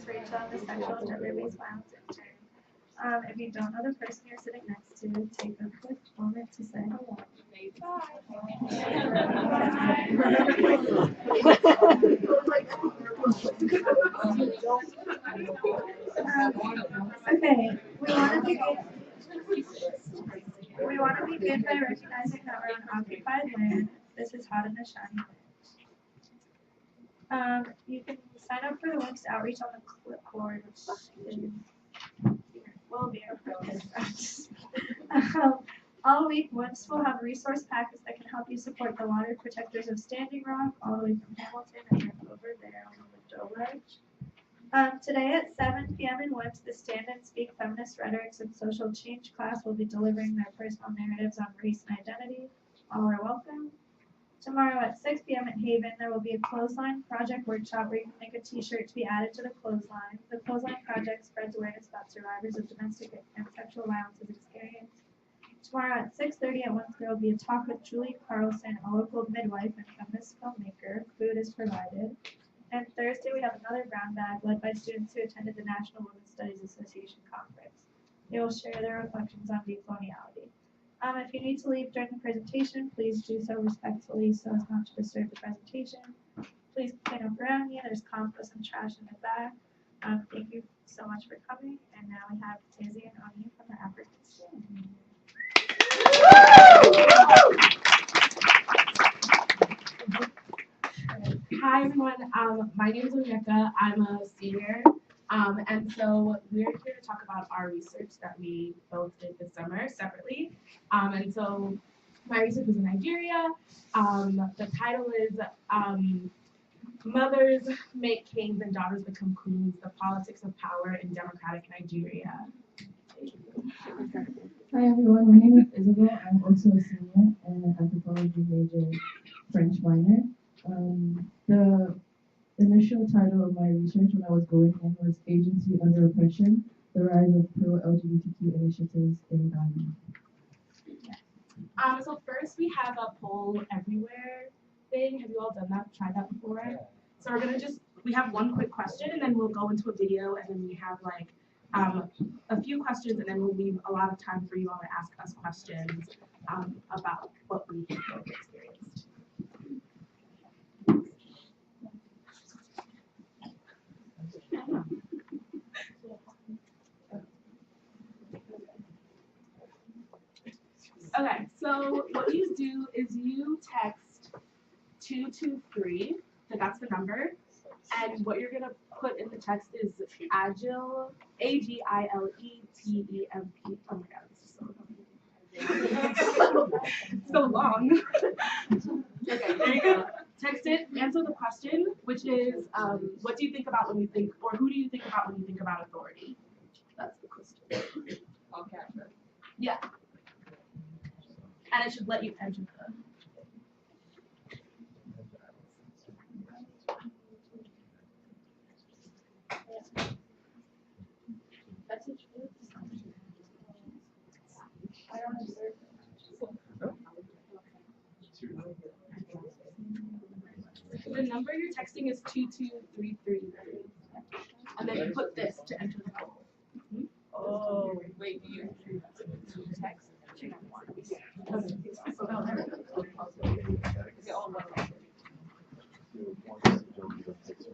Rachel. I'm the sexual and gender-based violence intern. If you don't know the person you're sitting next to, take a quick moment to say hello. Okay, we want to begin by recognizing that we're on occupied land. This is hot in a shiny way. You can sign up for the WMST outreach on the clipboard, which will be our focus. All week, WMST will have resource packets that can help you support the water protectors of Standing Rock, all the way from Hamilton and then over there on the Window Ledge. Today at 7 p.m. in WMST, the Stand and Speak Feminist Rhetorics and Social Change class will be delivering their personal narratives on race and identity. All are welcome. Tomorrow at 6 p.m. at Haven, there will be a clothesline project workshop where you can make a t-shirt to be added to the clothesline. The clothesline project spreads awareness about survivors of domestic and sexual violence experience. Tomorrow at 6:30 at WMST, there will be a talk with Julie Carlson, a local midwife and feminist filmmaker. Food is provided. And Thursday, we have another brown bag led by students who attended the National Women's Studies Association conference. They will share their reflections on decoloniality. If you need to leave during the presentation, please do so respectfully so as not to disturb the presentation. Please clean up around you. There's compost and trash in the back. Thank you so much for coming. And now we have Tizzy and Oni from the African Stand. Hi everyone, my name is Onyeka. I'm a senior, and so we're here to talk about our research that we both did this summer separately. And so my research was in Nigeria. The title is Mothers Make Kings and Daughters Become Queens, The Politics of Power in Democratic Nigeria. Hi everyone, my name is Isabel. I'm also a senior and an anthropology major, French minor. The initial title of my research when I was going in was Agency Under Oppression, the Rise of Pro-LGBTQ Initiatives in Ghana. So first we have a poll everywhere thing. Have you all done that? Tried that before? So we have one quick question and then we'll go into a video and then we have like a few questions and then we'll leave a lot of time for you all to ask us questions about what we both experienced. Okay, so what you do is you text 223, so that's the number, and what you're gonna put in the text is Agile, AGILETEMP. Oh my god, this is so long. Okay, there you go. Text it, answer the question, which is, what do you think about when you think, or who do you think about when you think about authority? That's the question. Okay. Yeah. And it should let you enter the. The number you're texting is 22333. And then you put this to enter the poll. Oh, wait, do you text?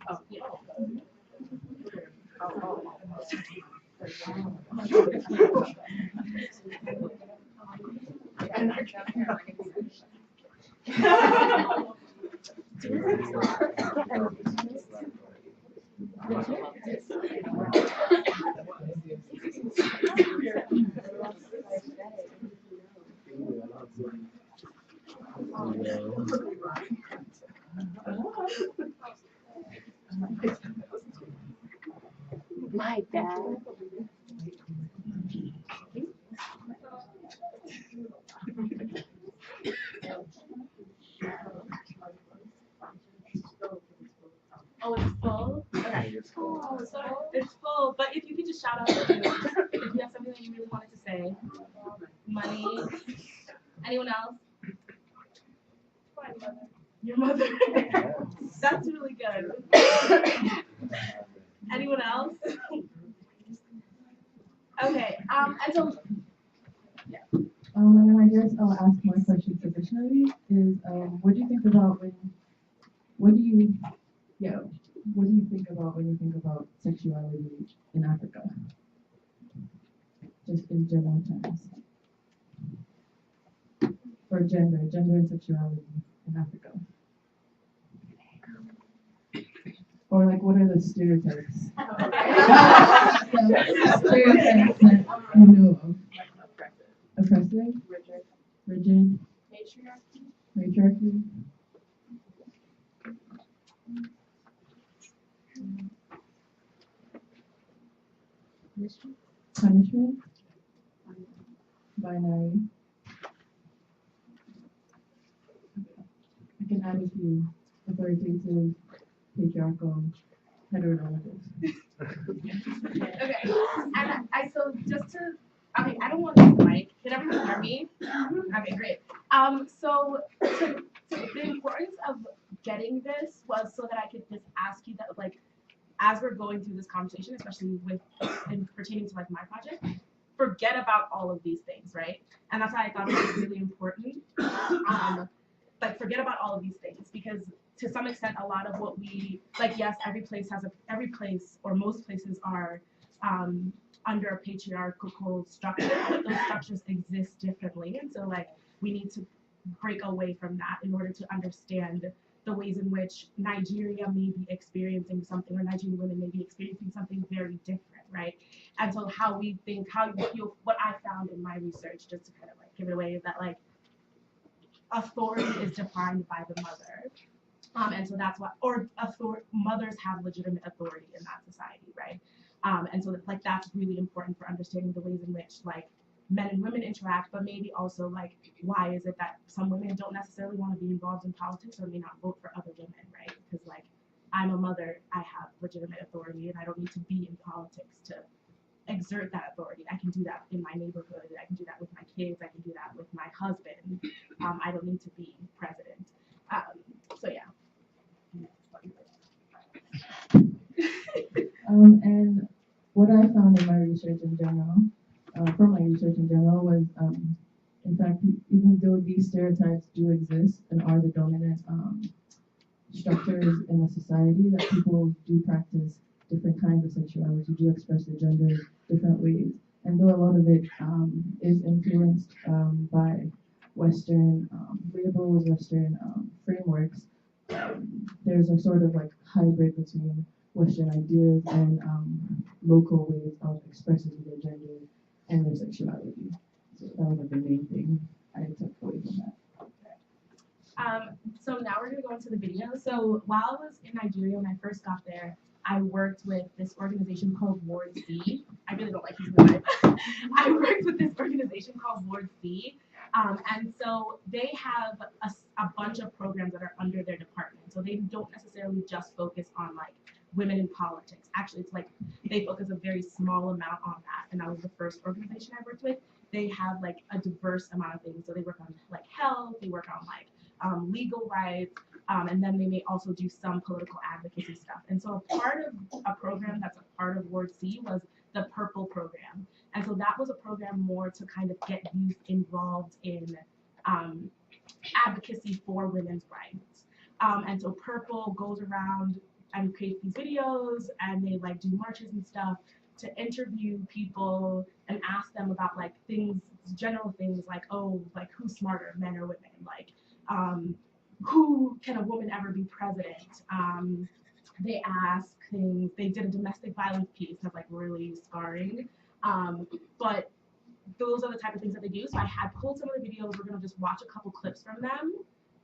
Oh, yeah. My dad. Oh, it's full? Okay. Oh, it's full. But if you could just shout out if you have something that you really wanted to say. Money. Anyone else? My mother. Your mother. That's really good. Anyone else? Okay. And so And then I guess I'll ask my question traditionally is, what do you think about what do you, yeah, what do you think about when you think about sexuality in Africa? Just in general terms. For gender and sexuality in Africa. Or like, what are the stereotypes? Stereotypes that you know of. Oppressive? Rigid? Matriarchy? Punishment? Binary? I can add a few. Authoritative, patriarchal, heteronormative. okay. And so just to I don't want this mic. Can everyone hear me? Okay, great. So the importance of getting this was so that I could just ask you that, like, as we're going through this conversation, especially in pertaining to like my project, forget about all of these things, right? And that's why I thought it was really important. Like, forget about all of these things, because to some extent, a lot of what we like, yes, every place or most places are under a patriarchal structure, but those structures exist differently, and so like we need to break away from that in order to understand the ways in which Nigeria may be experiencing something, or Nigerian women may be experiencing something very different, right? And so how we think, what I found in my research, just to kind of like give it away, is that like authority is defined by the mother. And so that's what, mothers have legitimate authority in that society, right? And so like that's really important for understanding the ways in which like men and women interact, but maybe also like why is it that some women don't necessarily want to be involved in politics or may not vote for other women, right? Because like I'm a mother, I have legitimate authority, and I don't need to be in politics to exert that authority. I can do that in my neighborhood, I can do that with my kids, I can do that with my husband. I don't need to be president. So yeah. And what I found in my research in general, was, in fact, even though these stereotypes do exist and are the dominant structures in a society, that people do practice different kinds of sexuality, do express their gender different ways. And though a lot of it is influenced by Western labels, Western frameworks, there's a sort of like hybrid between Western ideas and local ways of expressing their gender and their sexuality. So that was like the main thing I took away from that. So now we're gonna go into the video. So while I was in Nigeria when I first got there, I worked with this organization called Ward C. I really don't like using the word. I worked with this organization called Ward C. And so they have a bunch of programs that are under their department. So they don't necessarily just focus on like women in politics. Actually, it's like they focus a very small amount on that. And that was the first organization I worked with. They have like a diverse amount of things. So they work on like health, they work on like legal rights, and then they may also do some political advocacy stuff. And so a part of a program that's a part of Ward C was the Purple program. And so that was a program more to kind of get youth involved in advocacy for women's rights. And so Purple goes around and creates these videos, and they like do marches and stuff to interview people and ask them about like things, general things like, oh, like who's smarter, men or women? Like, who can a woman ever be president? They ask things. They did a domestic violence piece that's like really scarring. But those are the type of things that they do. So I had pulled some of the videos. We're gonna just watch a couple clips from them,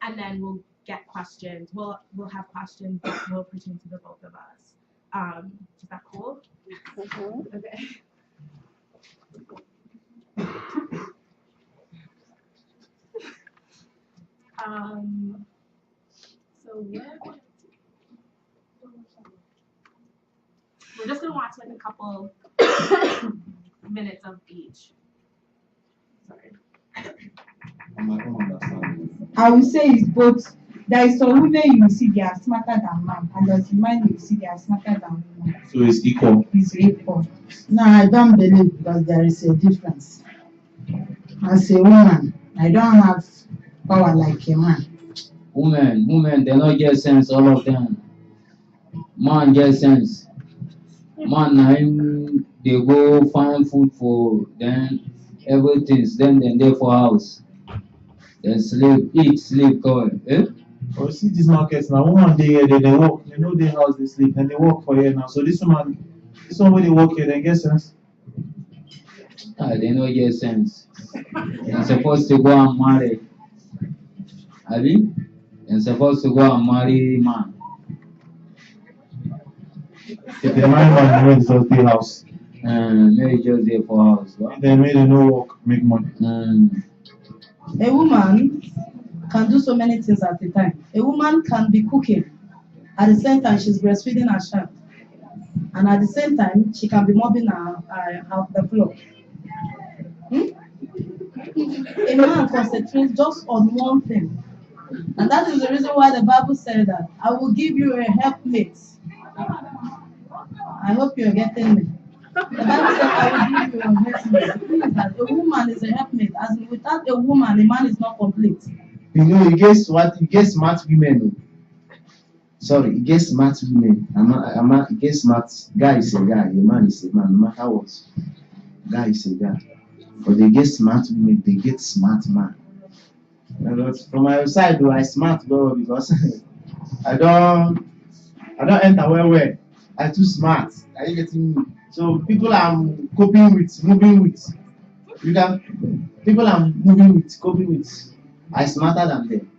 and then we'll get questions. We'll have questions that will pertain to the both of us. Is that cool? Mm-hmm. Okay. So we're just gonna watch like a couple minutes of each. Sorry. I would say it's both There is some women you will see they are smarter than man, and there's men you will see they are smarter than women. So it's equal. It's equal. No, I don't believe because there is a difference. As a woman, I don't have power like a man. Women, they don't get sense, all of them. Man get sense. Man, they go find food for them, everything. Then they for house. They sleep, eat, sleep, go. Eh? Or see these markets now. Woman they work. They know their house they sleep, and they work for here now. So this one where they work here, they get sense. They don't get sense. They're supposed to go and marry. Abi? They're supposed to go and marry man. If they marry man, they just their house. Maybe just there for house. If they made no work, make money. A woman can do so many things at a time. A woman can be cooking. At the same time, she's breastfeeding her child. And at the same time, she can be mopping the floor. A man concentrates just on one thing. And that is the reason why the Bible said that I will give you a helpmate. I hope you're getting me. The Bible said I will give you a helpmate. It means that a woman is a helpmate. As in, without a woman, a man is not complete. You know, you get smart women. Sorry, you get smart women. You get smart guy is a guy, a man is a man, no matter what. Guy is a guy. But they get smart women, they get smart man. From my side, though, I smart though because I don't enter well. I too smart. Are you getting me? So people I'm coping with, moving with. People I'm moving with, coping with. I smarter than them.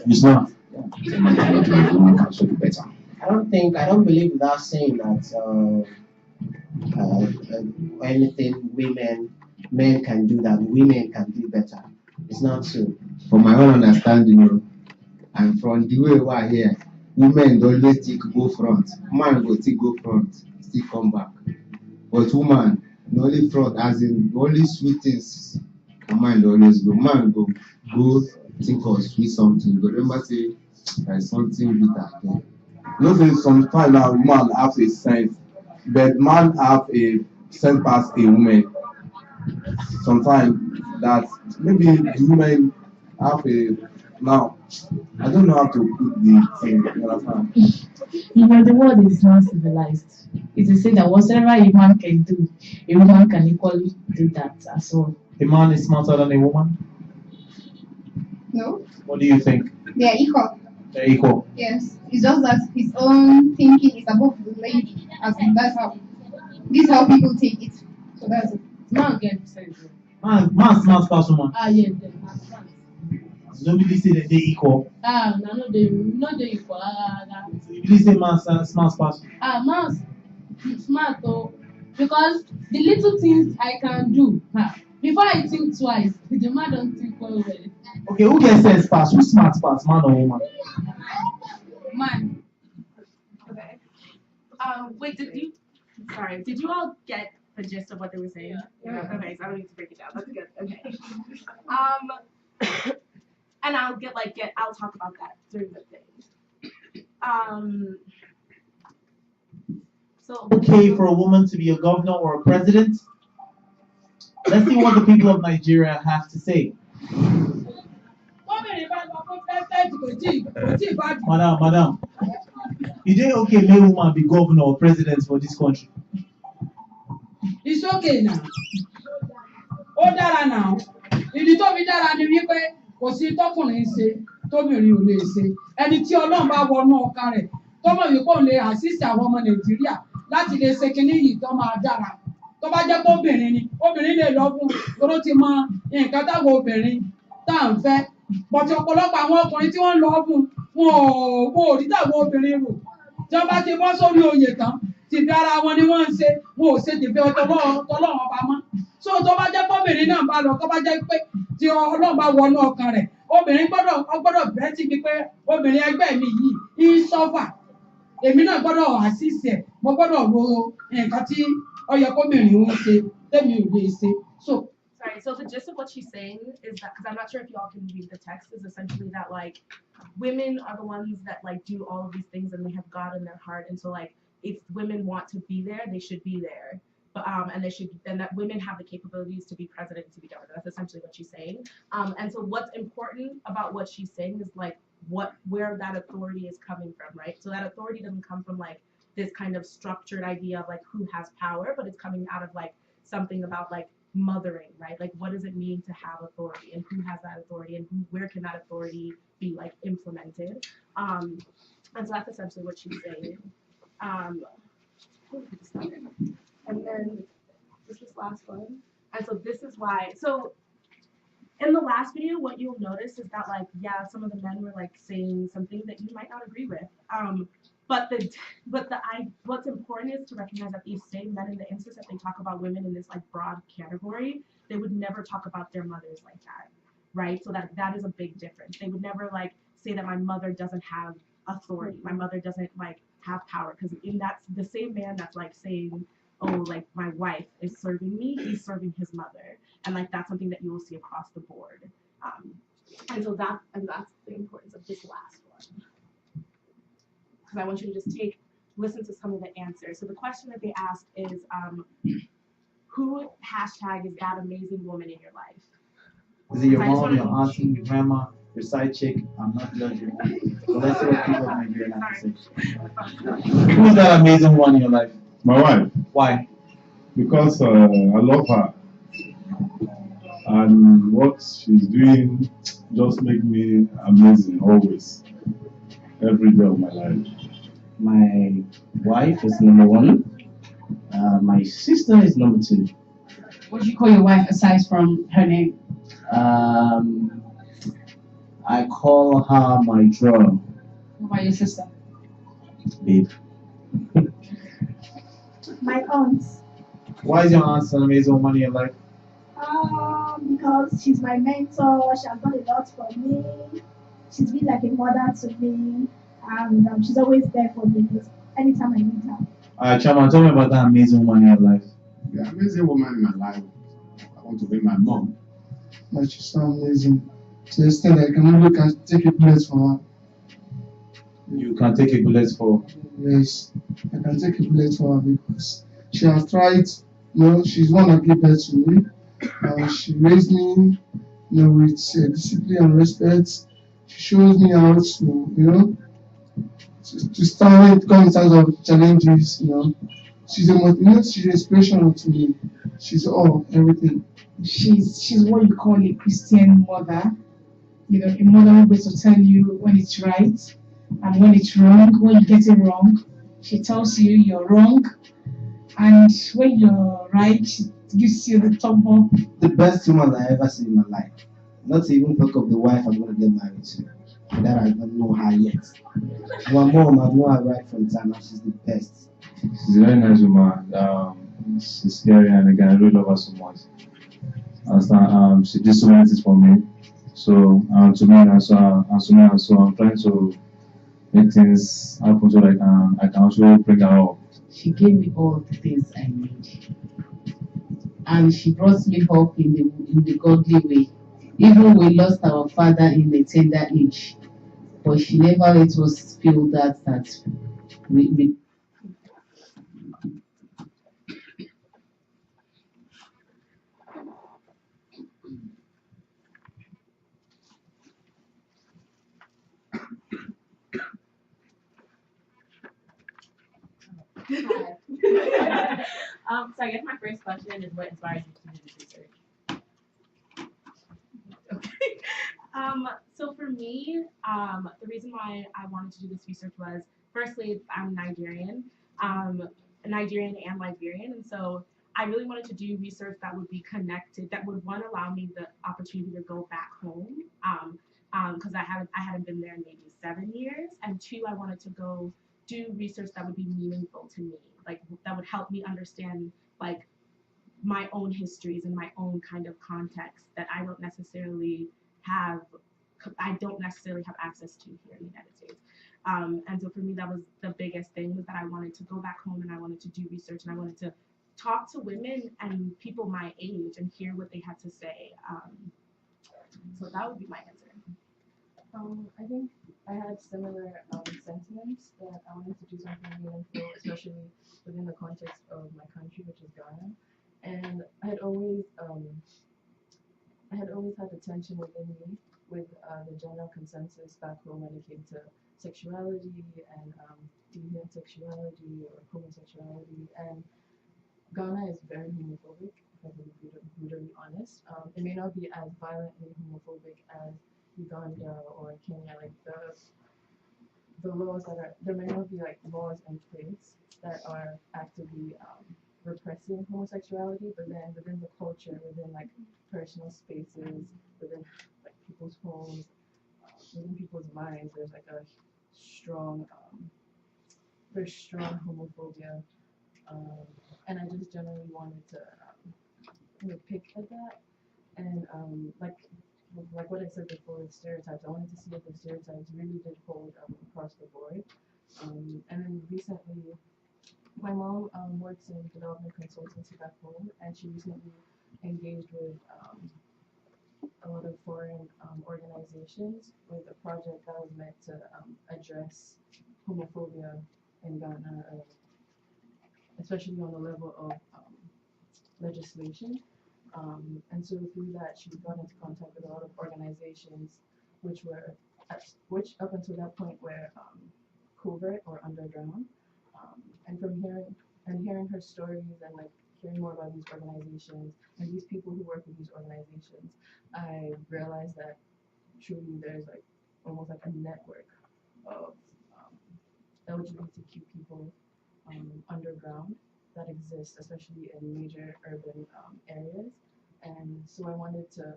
You smart. Better. I don't believe without saying that anything men can do that women can do better. It's not true. From my own understanding, and from the way we are here, women don't always go front. Man go go front, still come back. But woman, only front, as in only sweet things. A man always go. Man go think of sweet something. But remember say there's something bitter there. You know, sometimes now man have a sense, but man have a sense past a woman. Sometimes that maybe the women have a now. I don't know how to put the thing. You understand? You know, the world is not civilized. It is said that whatever a man can do, a woman can equally do that as well. A man is smarter than a woman. No, What do you think? they are equal. They're equal. Yes, it's just that his own thinking is above the lady. As in, this is how people take it. So that's it. Man get sense. Man smart past woman. Yes. Nobody say that they equal. No, they equal. So you really say man smart past. Man smart though, because the little things I can do, before I think twice, the man don't think well. Okay, who gets sense past? Who smart past, man or woman? Man. Okay. Wait, did you all get the gist of what they were saying? Yeah. Okay, so I don't need to break it down. That's good. Okay. And I'll I'll talk about that during the thing. So Okay for a woman to be a governor or a president? Let's see what the people of Nigeria have to say. Madam. Is it okay may woman be governor or president for this country? It's okay now. Ó dára now. Ìdí tó fi dára ni wípé kò sí tọkùnrin ṣe tóbìnrin ò lè ṣe. Ẹni tí Ọlọ́run bá wọnú ọkàn rẹ̀ tó mọ̀ wípé òun lè assist àwọn ọmọ Nàìjíríà láti lè ṣe kinní yìí tó máa dára. Tó bá jẹ́ pé obìnrin lè lọ fún toró ti mọ nǹkan táwọn obìnrin tá à ń fẹ́. Bọ̀tí ọ̀pọ̀lọpọ̀ àwọn ọkùnrin tí wọ́n lọ fún wọn ò rí táwọn obìnrin rò. Tí wọ́n bá ti bọ́ sórí oyè tán, tìbí ara wọn ni wọ́n ń ṣe, wọn ò ṣe tìbí Ọlọ́run ọba mọ́. So tó bá jẹ́ pé obìnrin náà bá lọ, tó bá jẹ́ pé tí Ọlọ́run bá wọnú ọkàn rẹ̀, obìnrin gbọ́dọ̀ bẹ́ẹ̀ sí pé obìnrin ẹgbẹ́ mi yìí ń sọ́fà. Èmi náà gbọ́dọ̀ assist ẹ̀, mo gbọ́dọ̀ wo nǹkan tí ó yẹ kóbìnrin ń ṣe tẹ́mi ò lè ṣe. So sorry, right. So the gist of what she's saying is that, because I'm not sure if y'all can read the text, is essentially that like women are the ones that like do all of these things and they have God in their heart, and so like if women want to be there, they should be there. But and they should, and that women have the capabilities to be president and to be governor. That's essentially what she's saying. And so what's important about what she's saying is like where that authority is coming from, right? So that authority doesn't come from like this kind of structured idea of like who has power, but it's coming out of like something about like mothering, right? Like what does it mean to have authority, and who has that authority, and where can that authority be like implemented? And so that's essentially what she's saying. And then this last one. And so this is why. So in the last video, what you'll notice is that like, yeah, some of the men were like saying something that you might not agree with. What's important is to recognize that these same men, in the instance that they talk about women in this like broad category, they would never talk about their mothers like that, right? So that is a big difference. They would never like say that my mother doesn't have authority, my mother doesn't like have power, because in that's the same man that's like saying, oh, like my wife is serving me, he's serving his mother, and like that's something that you will see across the board. And that's the importance of this last one. Because I want you to just listen to some of the answers. So the question that they asked is, who hashtag is that amazing woman in your life? Is it your mom, your auntie, your grandma, your side chick? I'm not judging. But let's see what people in Nigeria have to say. Who's that amazing one in your life? My wife. Why? Because I love her. And what she's doing just makes me amazing always. Every day of my life. My wife is number one. My sister is number two. What do you call your wife aside from her name? I call her my drum. What about your sister? Babe. My aunt. Why is your aunt an amazing woman in your life? Because she's my mentor. She has done a lot for me. She's been like a mother to me, and she's always there for me anytime I need her. Alright, Chairman, tell me about that amazing woman in your life. The amazing woman in my life, I want to be my mom. But she's so amazing. To the extent that I can only take a bullet for her. You can take a bullet for? Yes, I can take a bullet for her because she has tried, she's one that gave birth to me. She raised me, with discipline and respect. She shows me how to, to stand when it comes in terms of challenges, She's she's inspirational to me. She's everything. She's what you call a Christian mother. A mother who goes to tell you when it's right and when it's wrong. When you get it wrong, she tells you you're wrong, and when you're right, she gives you the thumb up. The best woman I ever seen in my life. Not to even talk of the wife I'm gonna get married to. That I don't know her yet. My mom, I've known her right from time, and she's the best. She's a very nice woman. She's scary, and again, I really love her so much. She did so many things for me. So to me, and so I'm trying to make things happen so that I can also bring her up. She gave me all the things I need, and she brought me up in the godly way. Even we lost our father in a tender age, but she never let us feel that we So I guess my first question is, what inspires you to do this research? Okay. So for me, the reason why I wanted to do this research was, firstly, I'm Nigerian and Liberian, and so I really wanted to do research that would be connected, that would, one, allow me the opportunity to go back home, because I hadn't been there in maybe 7 years, and two, I wanted to go do research that would be meaningful to me, like that would help me understand like my own histories and my own kind of context that I don't necessarily have access to here in the United States. And so for me, that was the biggest thing, was that I wanted to go back home and I wanted to do research and I wanted to talk to women and people my age and hear what they had to say. So that would be my answer. I think I had similar sentiments that I wanted to do something meaningful, especially within the context of my country, which is Ghana. And I had always had a tension within me with the general consensus back home when it came to sexuality and deviant sexuality or homosexuality. And Ghana is very homophobic, if I'm being brutally honest. It may not be as violently homophobic as Uganda or Kenya, like the laws that are, there may not be like laws in place that are actively repressing homosexuality, but then within the culture, within like personal spaces, within like people's homes, within people's minds, there's like a strong, very strong homophobia. And I just generally wanted to pick at that and like what I said before with stereotypes, I wanted to see if the stereotypes really did hold across the board. And then recently, my mom works in development consultancy back home, and she recently engaged with a lot of foreign organizations with a project that was meant to address homophobia in Ghana, especially on the level of legislation. And so through that, she got into contact with a lot of organizations which up until that point were covert or underground. And from hearing her stories and like hearing more about these organizations and these people who work with these organizations, I realized that truly there's like almost like a network of LGBTQ people underground that exists, especially in major urban areas. And so I wanted to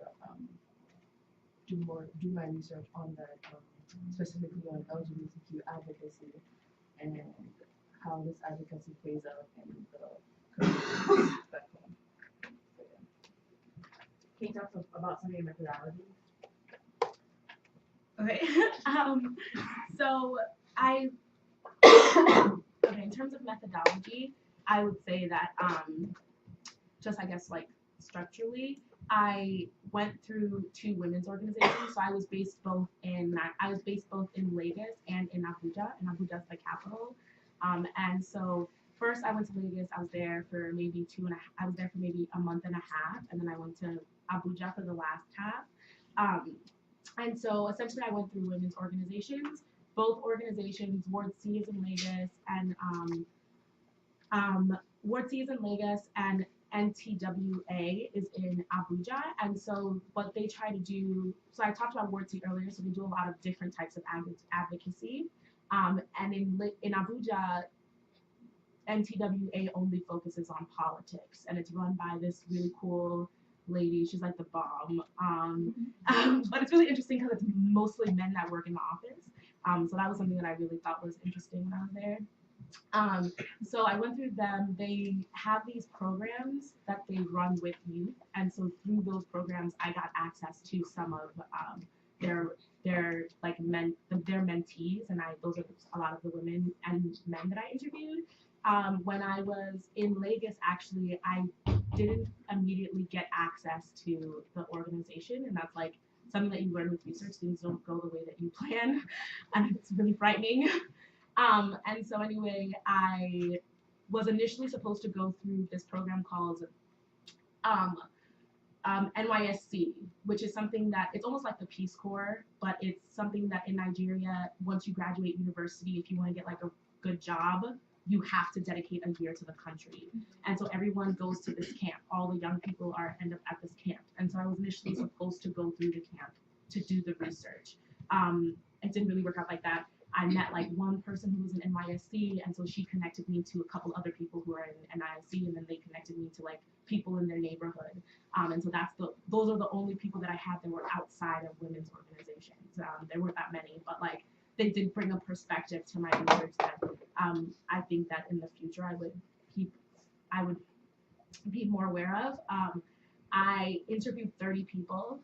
do my research on that, specifically on LGBTQ advocacy and how this advocacy plays out in the community back home. So, yeah. Can you talk about some of your methodologies? Okay. So I okay, in terms of methodology, I would say that just I guess like structurally, I went through two women's organizations. So I was based both in Lagos and in Abuja. And Abuja is the capital. And so first I went to Lagos. I was there for maybe a month and a half, and then I went to Abuja for the last half. And so essentially I went through women's organizations. Both organizations, Ward C is in Lagos and Ward C is in Lagos and NTWA is in Abuja. And so what they try to do, so I talked about Ward C earlier, so they do a lot of different types of advocacy. And in Abuja, NTWA only focuses on politics, and it's run by this really cool lady. She's like the bomb. But it's really interesting because it's mostly men that work in the office. So that was something that I really thought was interesting when I was there. So I went through them. They have these programs that they run with youth, and so through those programs, I got access to some of their mentees, and those are a lot of the women and men that I interviewed. When I was in Lagos, actually, I didn't immediately get access to the organization, and that's like something that you learn with research. Things don't go the way that you plan, and it's really frightening. And so anyway, I was initially supposed to go through this program called NYSC, which is something that it's almost like the Peace Corps, but it's something that in Nigeria, once you graduate university, if you want to get like a good job, you have to dedicate a year to the country. And so everyone goes to this camp. All the young people end up at this camp. And so I was initially supposed to go through the camp to do the research. It didn't really work out like that. I met like one person who was in NYSC, and so she connected me to a couple other people who are in NYSC, and then they connected me to like people in their neighborhood. And so those are the only people that I had that were outside of women's organizations. There weren't that many, but like they did bring a perspective to my research that I think that in the future I would be more aware of. I interviewed 30 people.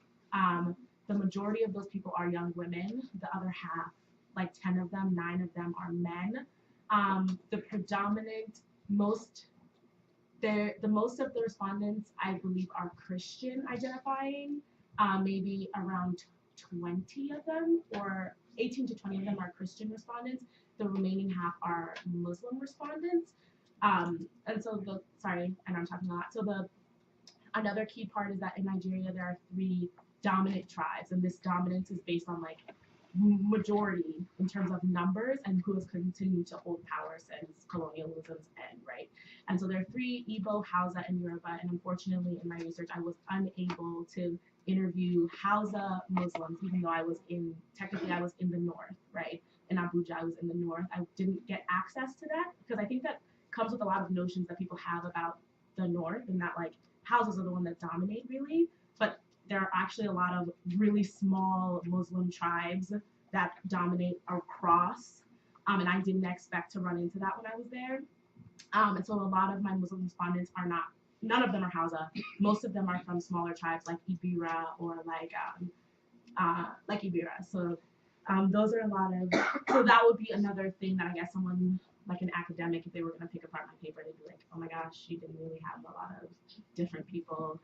The majority of those people are young women. The other half, like 10 of them, 9 of them are men. The the most of the respondents, I believe, are Christian identifying. Maybe around 20 of them, or 18 to 20 of them, are Christian respondents. The remaining half are Muslim respondents. And so and I'm talking a lot. So another key part is that in Nigeria there are 3 dominant tribes, and this dominance is based on like majority in terms of numbers and who has continued to hold power since colonialism's end, right? And so there are 3: Igbo, Hausa, and Yoruba. And unfortunately, in my research, I was unable to interview Hausa Muslims, even though I was in the north, right? In Abuja, I was in the north. I didn't get access to that because I think that comes with a lot of notions that people have about the north, and that like Hausas are the one that dominate really, but there are actually a lot of really small Muslim tribes that dominate across, and I didn't expect to run into that when I was there. And so a lot of my Muslim respondents are none of them are Hausa. Most of them are from smaller tribes like Ibira or like Ibira. So those are a lot of, so that would be another thing that I guess someone like an academic, if they were going to pick apart my paper, they'd be like, oh my gosh, you didn't really have a lot of different people.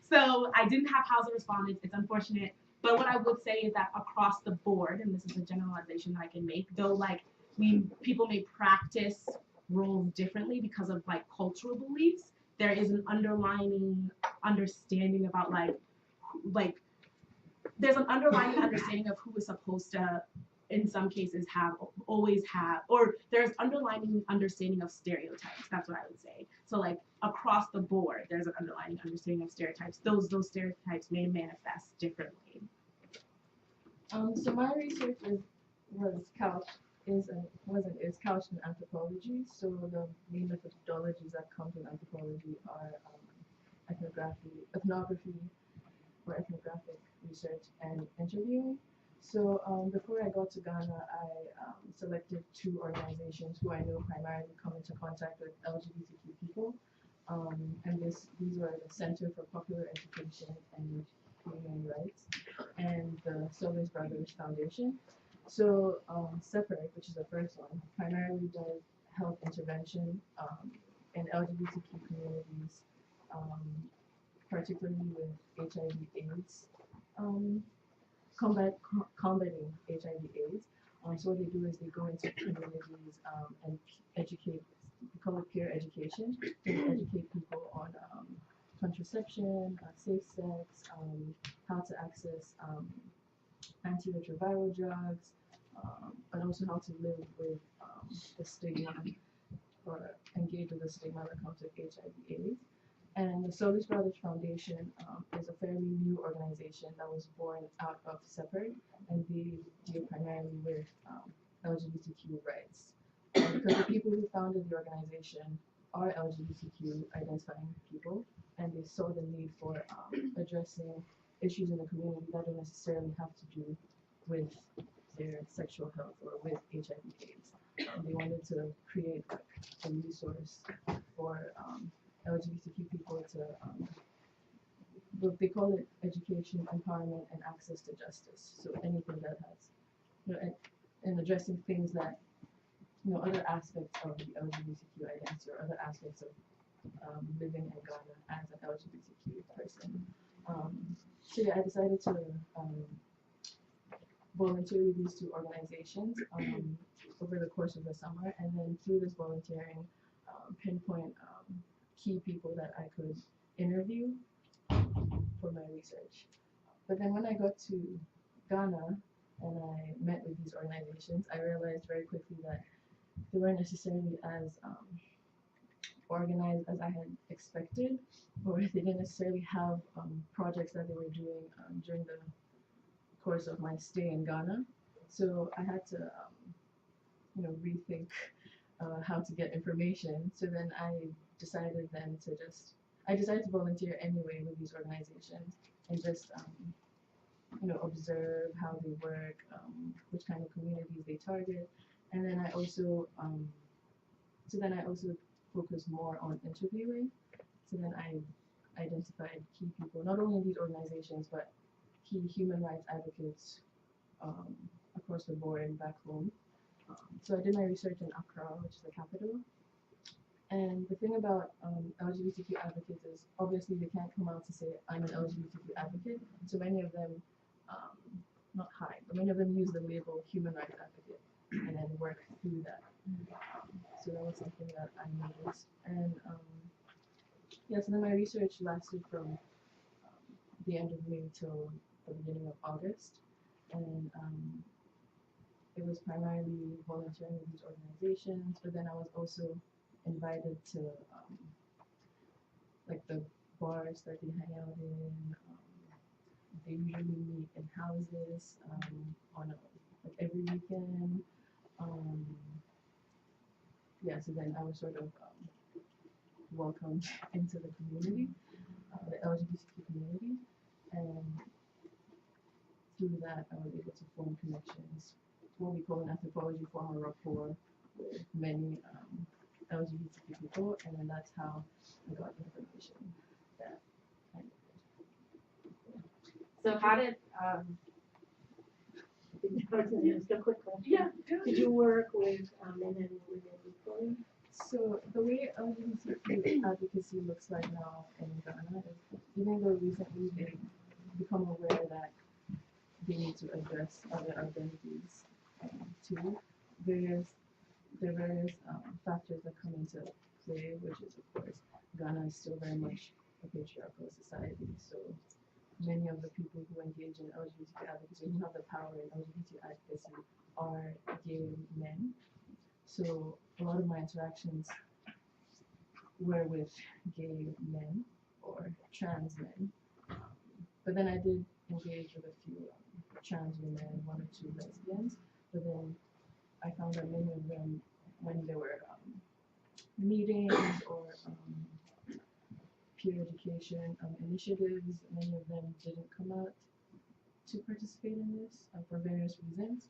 So I didn't have Hausa respondents. It's unfortunate. But what I would say is that across the board, and this is a generalization that I can make, though like people may practice roles differently because of like cultural beliefs, there is an underlying understanding about like there's an underlying understanding of who is supposed to, in some cases, always have, or there's underlying understanding of stereotypes. That's what I would say. So like across the board, there's an underlying understanding of stereotypes. Those stereotypes may manifest differently. So my research is couched in anthropology. So the main methodologies that come from anthropology are ethnography, or ethnographic research, and interviewing. So before I got to Ghana, I selected 2 organizations who I know primarily come into contact with LGBTQ people. And these were the Center for Popular Education and Human Rights and the Solis Brothers Foundation. So Separate, which is the first one, primarily does health intervention in LGBTQ communities, particularly with HIV/AIDS, combating HIV/AIDS. So what they do is they go into communities and educate. We call it peer education. They educate people on contraception, safe sex, how to access antiretroviral drugs, and also how to live with the stigma, or engage with the stigma that comes with HIV/AIDS. And the Solis Brothers Foundation is a fairly new organization that was born out of Separate, and they deal primarily with LGBTQ rights. Because the people who founded the organization are LGBTQ identifying people, and they saw the need for addressing issues in the community that don't necessarily have to do with their sexual health or with HIV/AIDS. They wanted to create a resource for LGBTQ people to, they call it education, empowerment, and access to justice. So anything that has, and addressing things that, other aspects of the LGBTQ identity or other aspects of living in Ghana as an LGBTQ person. So yeah, I decided to volunteer with these 2 organizations over the course of the summer, and then through this volunteering, pinpoint key people that I could interview for my research. But then when I got to Ghana and I met with these organizations, I realized very quickly that they weren't necessarily as organized as I had expected, or they didn't necessarily have projects that they were doing during the course of my stay in Ghana. So I had to, rethink how to get information. So then I decided to volunteer anyway with these organizations and just, observe how they work, which kind of communities they target. And then I also, focused more on interviewing. So then I identified key people, not only in these organizations, but key human rights advocates across the board and back home. So I did my research in Accra, which is the capital, And the thing about LGBTQ advocates is obviously they can't come out to say I'm an LGBTQ advocate. So many of them, not hide, but many of them use the label human rights advocate and then work through that. So that was something that I noticed. And yeah, so then my research lasted from the end of May till the beginning of August. And it was primarily volunteering with these organizations, but then I was also invited to like the bars that they hang out in. They usually meet in houses on like every weekend. Yeah, so then I was sort of welcomed into the community, the LGBTQ community, and through that I was able to form connections, what we call in anthropology form a rapport with many LGBTQ people, and then that's how I got information that I needed. So how did just a quick question. Yeah. Did you work with men and women equally? So the way LGBTQ advocacy looks like now in Ghana is, even though recently they've become aware that they need to address other identities too, there are various factors that come into play, which is of course Ghana is still very much a patriarchal society. So many of the people who engage in LGBTQ advocacy, who have the power in LGBT advocacy, are gay men. So a lot of my interactions were with gay men or trans men. But then I did engage with a few trans women, one or two lesbians. But then I found that many of them, when there were meetings or peer education initiatives, many of them didn't come out to participate in this for various reasons.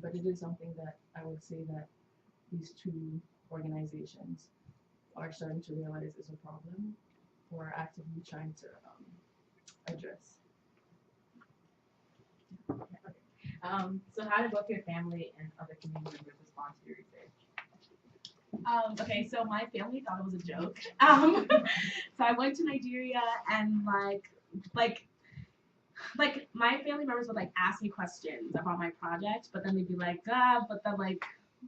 But it is something that I would say that these two organizations are starting to realize is a problem or are actively trying to address. So how did both your family and other community members respond to your research? Okay, so my family thought it was a joke. So I went to Nigeria and like my family members would like ask me questions about my project, but then they'd be like, but then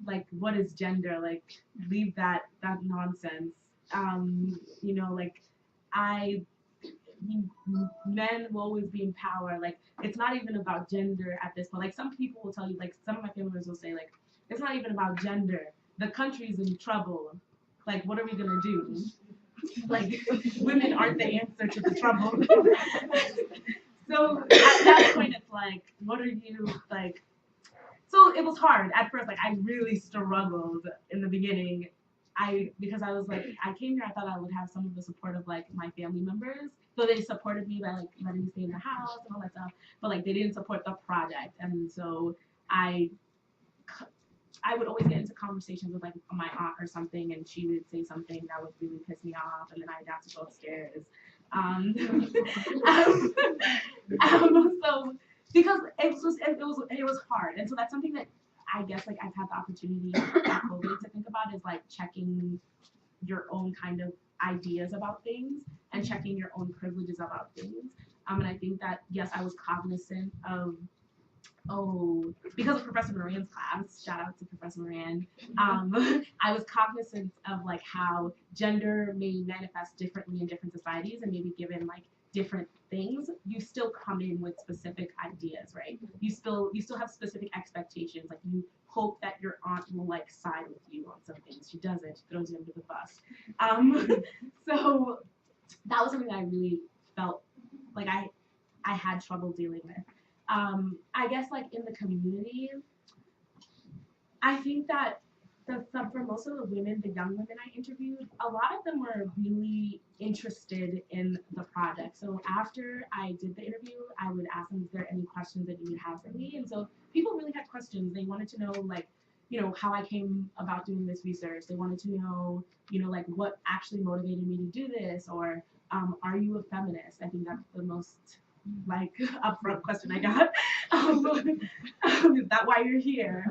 like what is gender? Like leave that nonsense. Like men will always be in power. Like it's not even about gender at this point. Like some people will tell you, like some of my family members will say, like it's not even about gender. The country's in trouble. Like what are we gonna do? Like women aren't the answer to the trouble. So at that point, it's like, what are you like? So it was hard at first. Like I really struggled in the beginning. Because I was like, I came here, I thought I would have some of the support of like my family members. So they supported me by like letting me stay in the house and all that stuff. But like they didn't support the project, and so I would always get into conversations with like my aunt or something, and she would say something that would really piss me off, and then I'd have to go upstairs. So because it was hard, and so that's something that I guess like I've had the opportunity at COVID to think about is like checking your own kind of ideas about things and checking your own privileges about things. And I think that yes, I was cognizant of because of Professor Moran's class, shout out to Professor Moran, I was cognizant of like how gender may manifest differently in different societies, and maybe given like different things, you still come in with specific ideas, right? You still have specific expectations. Like you hope that your aunt will like side with you on some things. She doesn't, throws you under the bus. So that was something that I really felt like I had trouble dealing with. I guess like in the community, I think that for most of the women, the young women I interviewed, a lot of them were really interested in the project. So after I did the interview, I would ask them, is there any questions that you would have for me? And so people really had questions. They wanted to know like, how I came about doing this research. They wanted to know, like what actually motivated me to do this, or are you a feminist? I think that's the most like upfront question I got. Is that why you're here?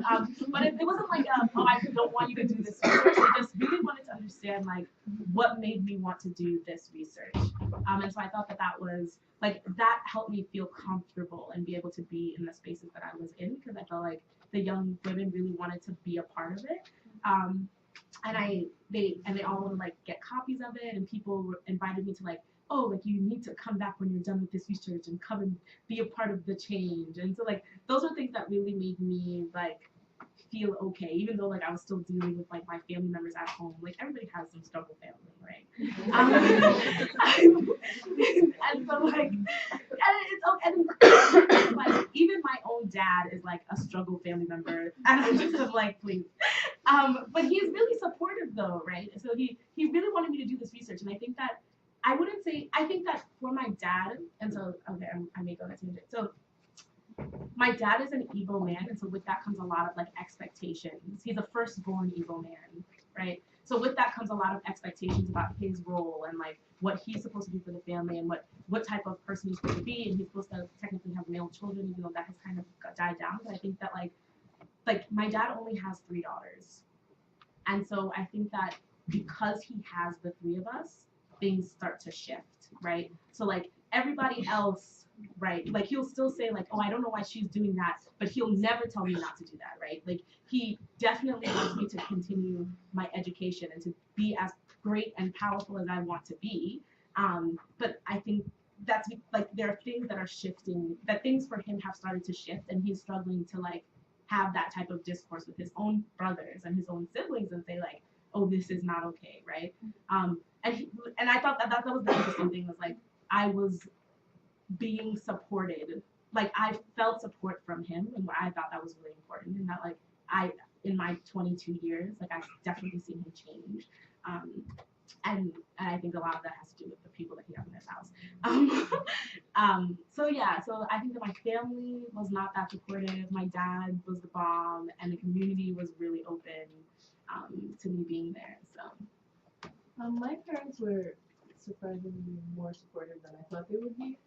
But it wasn't like, oh, I don't want you to do this research. I just really wanted to understand like what made me want to do this research. And so I thought that was like that helped me feel comfortable and be able to be in the spaces that I was in because I felt like the young women really wanted to be a part of it. And they all want to like get copies of it, and people invited me to like, oh, like you need to come back when you're done with this research and come and be a part of the change. And so like those are things that really made me like feel okay, even though like I was still dealing with like my family members at home. Like everybody has some struggle family, right? And so like, and like even my own dad is like a struggle family member, and I'm just like, please. But he's really supportive though, right? So he really wanted me to do this research, and I think that I think that for my dad, and so okay, I may go on a tangent. So my dad is an Igbo man, and so with that comes a lot of like expectations. He's a firstborn Igbo man, right? So with that comes a lot of expectations about his role and like what he's supposed to do for the family and what type of person he's supposed to be, and he's supposed to technically have male children, even though that has kind of died down. But I think that like my dad only has 3 daughters, and so I think that because he has the 3 of us, things start to shift, right? So like everybody else, right? Like he'll still say like, oh, I don't know why she's doing that, but he'll never tell me not to do that, right? Like he definitely wants me to continue my education and to be as great and powerful as I want to be. But I think that's like there are things that are shifting, that things for him have started to shift, and he's struggling to like have that type of discourse with his own brothers and his own siblings and say like, oh, this is not okay, right? And I thought that was the interesting thing was like I was being supported, like I felt support from him, and I thought that was really important, and that like I in my 22 years, like I've definitely seen him change, and I think a lot of that has to do with the people that he has in his house. So yeah, so I think that my family was not that supportive. My dad was the bomb, and the community was really open to me being there. So my parents were surprisingly more supportive than I thought they would be.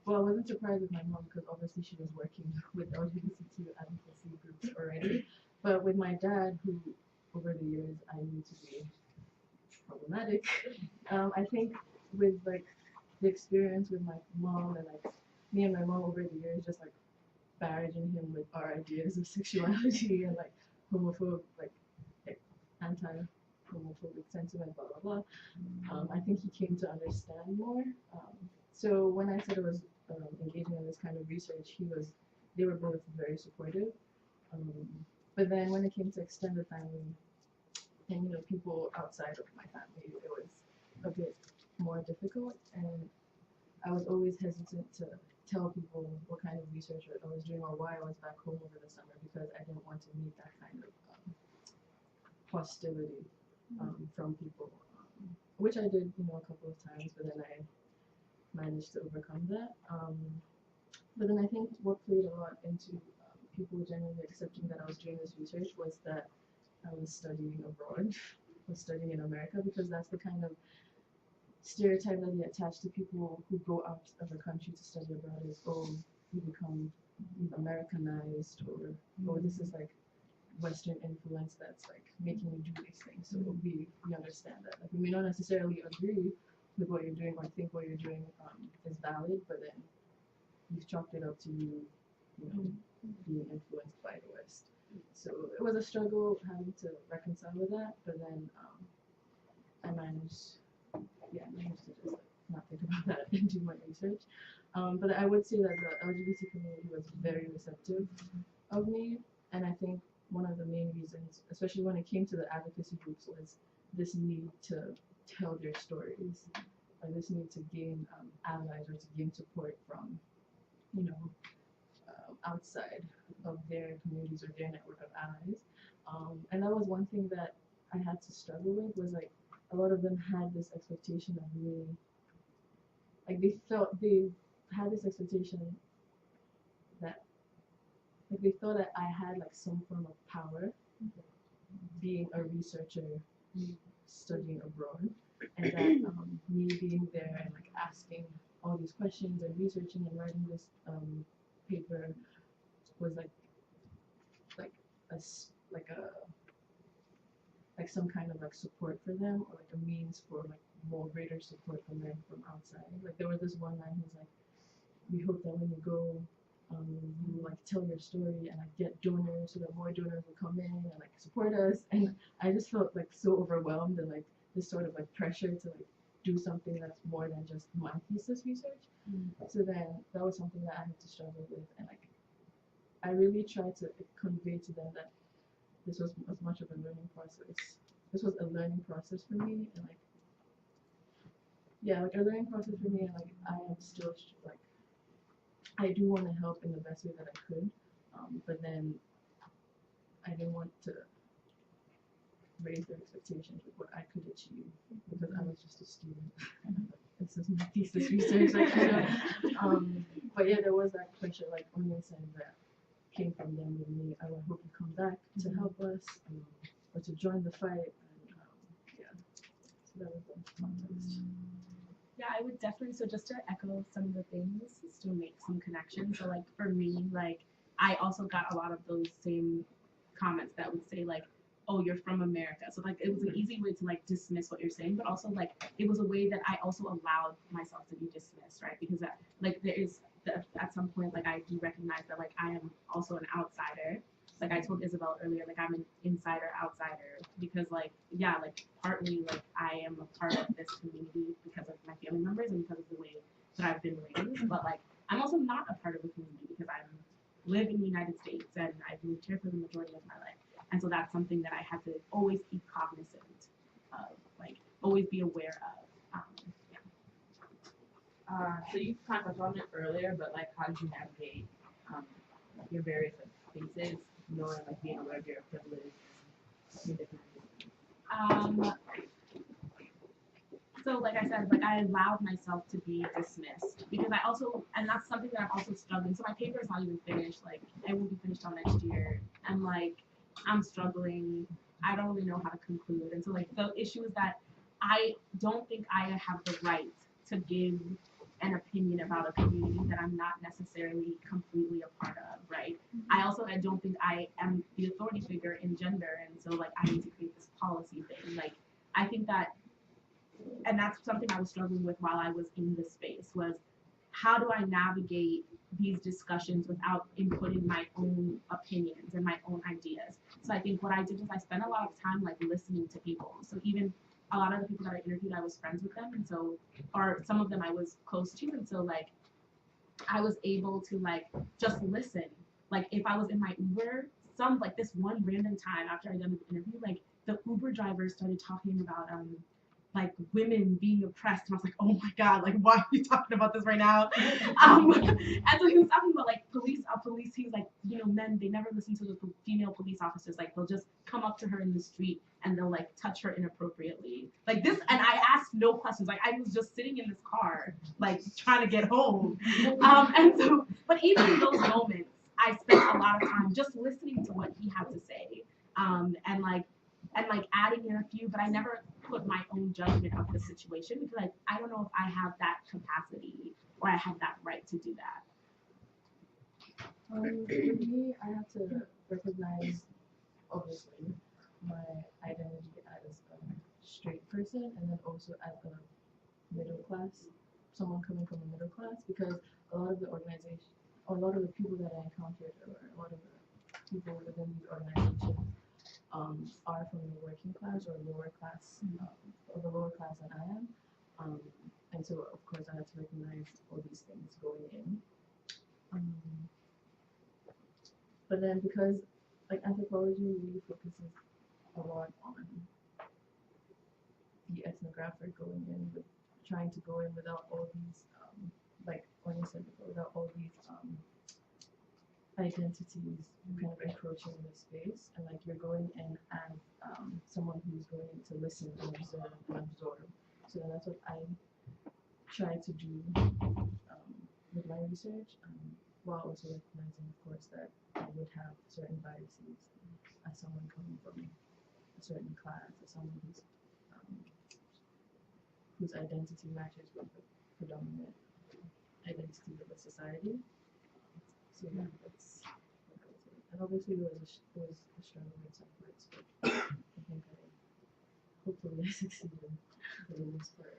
Well, I wasn't surprised with my mom because obviously she was working with LGBTQ advocacy groups already. But with my dad, who over the years I knew to be problematic, I think with like the experience with my mom and like me and my mom over the years, just like barraging him with our ideas of sexuality and like homophobic, like anti-homophobic sentiment, blah blah blah. I think he came to understand more. So when I said I was engaging in this kind of research, they were both very supportive. But then when it came to extended family and people outside of my family, it was a bit more difficult, and I was always hesitant to tell people what kind of research I was doing or why I was back home over the summer because I didn't want to meet that kind of hostility from people, which I did, a couple of times, but then I managed to overcome that. But then I think what played a lot into people generally accepting that I was doing this research was that I was studying abroad, was studying in America, because that's the kind of stereotype that they attach to people who go out of the country to study abroad is, oh, you become Americanized, or oh, this is like Western influence that's like making you do these things. So we understand that. Like, we may not necessarily agree with what you're doing or think what you're doing is valid, but then you've chalked it up to you being influenced by the West. So it was a struggle having to reconcile with that, but then I managed to just like, not think about that and do my research. But I would say that the LGBT community was very receptive of me, and I think one of the main reasons, especially when it came to the advocacy groups, was this need to tell their stories, or this need to gain allies or to gain support from, outside of their communities or their network of allies. And that was one thing that I had to struggle with, was like a lot of them had this expectation of me, like they had this expectation that like they thought that I had like some form of power being a researcher studying abroad, and that me being there and like asking all these questions and researching and writing this paper was like like some kind of like support for them, or like a means for like more greater support from them from outside. Like there was this one line who's like, we hope that when you go, you like tell your story and like get donors so that more donors will come in and like support us. And I just felt like so overwhelmed and like this sort of like pressure to like do something that's more than just my thesis research. So then that was something that I had to struggle with, and like I really tried to convey to them that this was as much of a learning process. This was a learning process for me, and like yeah, like a learning process for me, and like I am still like I do want to help in the best way that I could, but then I didn't want to raise their expectations with what I could achieve because I was just a student. This is my thesis research, like, but yeah, there was that pressure, like Onye said, that came from them with me. I would hope you come back to help us, or to join the fight. And yeah, so that was the context. Yeah, I would definitely, so just to echo some of the things, to make some connections. So like for me, like I also got a lot of those same comments that would say like, oh, you're from America. So like it was an easy way to like dismiss what you're saying, but also like it was a way that I also allowed myself to be dismissed, right? Because that, like there is at some point like I do recognize that like I am also an outsider. Like I told Isabel earlier, like I'm an insider outsider because like yeah, like partly like I am a part of this community because of my family members and because of the way that I've been raised. But like I'm also not a part of the community because I live in the United States and I've moved here for the majority of my life. And so that's something that I have to always keep cognizant of, like always be aware of. So you kind of touched on it earlier, but like how did you navigate your various like, spaces, knowing like being aware of your privilege and your different So like I said, like I allowed myself to be dismissed because I also, and that's something that I'm also struggling. So my paper is not even finished. Like it will be finished on next year, and like I'm struggling. I don't really know how to conclude. And so like the issue is that I don't think I have the right to give an opinion about a community that I'm not necessarily completely a part of, right? I don't think I am the authority figure in gender, and so like I need to create this policy thing. Like I think that, and that's something I was struggling with while I was in this space, was how do I navigate these discussions without inputting my own opinions and my own ideas. So I think what I did was I spent a lot of time like listening to people. So even a lot of the people that I interviewed, I was friends with them, and so, or some of them I was close to, and so like I was able to like just listen. Like if I was in my Uber, some like this one random time after I done the interview, like the Uber driver started talking about like women being oppressed, and I was like, oh my god, like why are you talking about this right now? And so he was talking about like police. He was like, you know, men, they never listen to the female police officers. Like they'll just come up to her in the street and they'll like touch her inappropriately, like this. And I asked no questions. Like I was just sitting in this car, like trying to get home. And so, but even in those moments, I spent a lot of time just listening to what he had to say, and like adding in a few, but I never put my own judgment of the situation because like I don't know if I have that capacity or I have that right to do that. For me, I have to recognize, obviously, my identity as a straight person, and then also as a middle class, someone coming from the middle class, because a lot of the organization, or a lot of the people that I encountered, or a lot of the people within these organizations are from the working class or lower class, or the lower class than I am. And so, of course, I had to recognize all these things going in. But then because like anthropology really focuses a lot on the ethnographic going in, with trying to go in without all these, like Anya said before, without all these identities kind of encroaching in the space, and like you're going in as someone who's going to listen and observe and absorb. So that's what I try to do with my research, while also recognizing, of course, that I would have certain biases as someone coming from a certain class, as someone whose identity matches with the predominant identity of a society. So yeah, that's what I would say. And obviously there was a struggle in some parts, but I think hopefully I succeeded for the most part.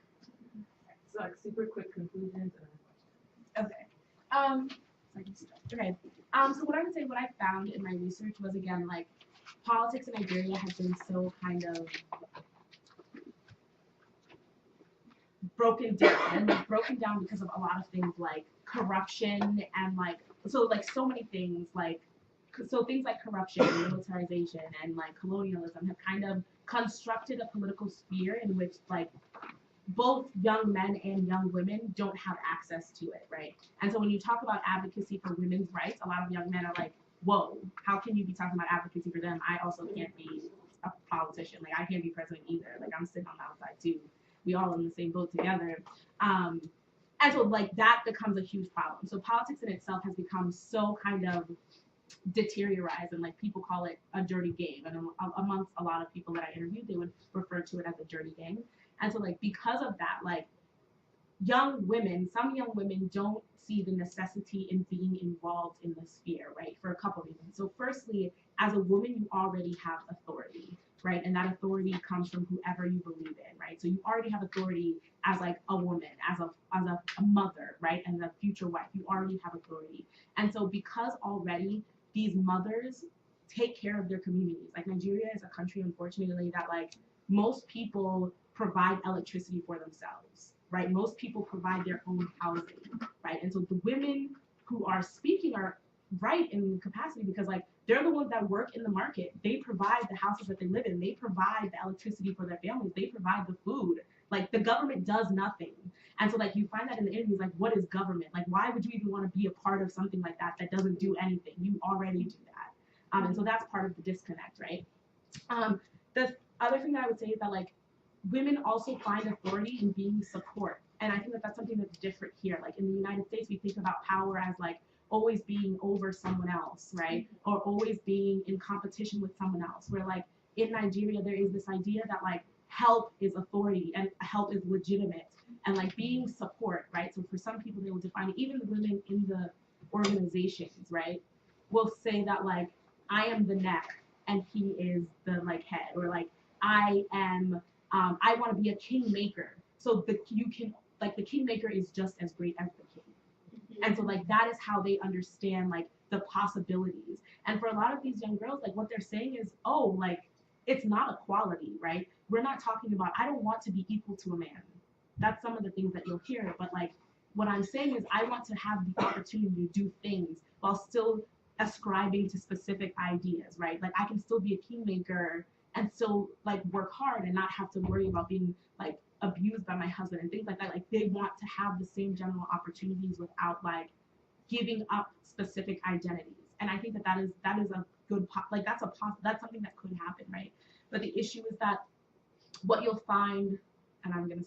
So like super quick conclusions and then Okay. I can start. Okay. So what I would say, what I found in my research was again like politics in Nigeria has been so kind of broken down, and like broken down because of a lot of things like corruption and like so many things like things like corruption, militarization, and like colonialism have kind of constructed a political sphere in which like both young men and young women don't have access to it, right? And so when you talk about advocacy for women's rights, a lot of young men are like, whoa, how can you be talking about advocacy for them? I also can't be a politician. Like, I can't be president either. Like, I'm sitting on the outside too. We all in the same boat together. And so, like, that becomes a huge problem. So politics in itself has become so kind of deteriorized, and like people call it a dirty game. And amongst a lot of people that I interviewed, they would refer to it as a dirty game. And so like because of that, like some young women don't see the necessity in being involved in the sphere, right? For a couple reasons. So firstly, as a woman, you already have authority, right? And that authority comes from whoever you believe in, right? So you already have authority as like a woman, as a mother, right? And a future wife, you already have authority. And so because already these mothers take care of their communities, like Nigeria is a country, unfortunately, that like most people provide electricity for themselves, right? Most people provide their own housing, right? And so the women who are speaking are right in capacity because like they're the ones that work in the market. They provide the houses that they live in. They provide the electricity for their families. They provide the food. Like the government does nothing. And so like you find that in the interviews, like what is government? Like why would you even want to be a part of something like that that doesn't do anything? You already do that. And so that's part of the disconnect, right? The other thing that I would say is that like women also find authority in being support. And I think that that's something that's different here. Like in the United States, we think about power as like always being over someone else, right? Or always being in competition with someone else. Where like in Nigeria, there is this idea that like help is authority and help is legitimate. And like being support, right? So for some people, they will define it, even the women in the organizations, right? Will say that like, I am the neck and he is the like head, or like I am I want to be a kingmaker. So the kingmaker is just as great as the king. And so like that is how they understand like the possibilities. And for a lot of these young girls, like what they're saying is, oh, like it's not equality, right? We're not talking about I don't want to be equal to a man. That's some of the things that you'll hear. But like what I'm saying is I want to have the opportunity to do things while still ascribing to specific ideas, right? Like I can still be a kingmaker and still like work hard and not have to worry about being like abused by my husband and things like that. Like they want to have the same general opportunities without like giving up specific identities. And I think that that is a good like that's something that could happen, right? But the issue is that what you'll find, and I'm gonna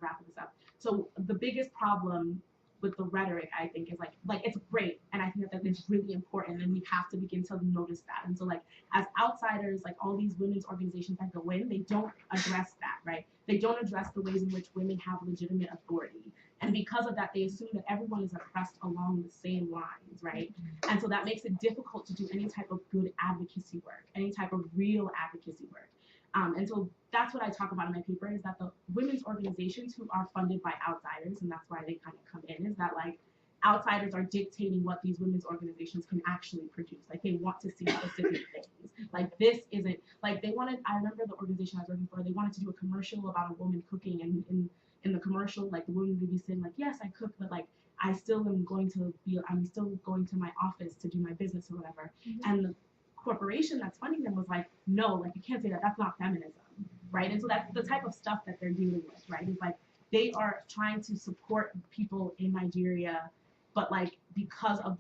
wrap this up. So the biggest problem with the rhetoric, I think, is like it's great, and I think that it's really important, and we have to begin to notice that. And so, like as outsiders, like all these women's organizations that go in, they don't address that, right? They don't address the ways in which women have legitimate authority, and because of that, they assume that everyone is oppressed along the same lines, right? And so that makes it difficult to do any type of good advocacy work, any type of real advocacy work. And so that's what I talk about in my paper, is that the women's organizations who are funded by outsiders, and that's why they kind of come in, is that like outsiders are dictating what these women's organizations can actually produce. Like they want to see specific things. Like this isn't, like they wanted, I remember the organization I was working for, they wanted to do a commercial about a woman cooking, and in the commercial, like the woman would be saying like, yes, I cook, but like I'm still going to my office to do my business or whatever. And the corporation that's funding them was like, no, like you can't say that, that's not feminism, right? And so that's the type of stuff that they're dealing with, right? It's like they are trying to support people in Nigeria, but like because of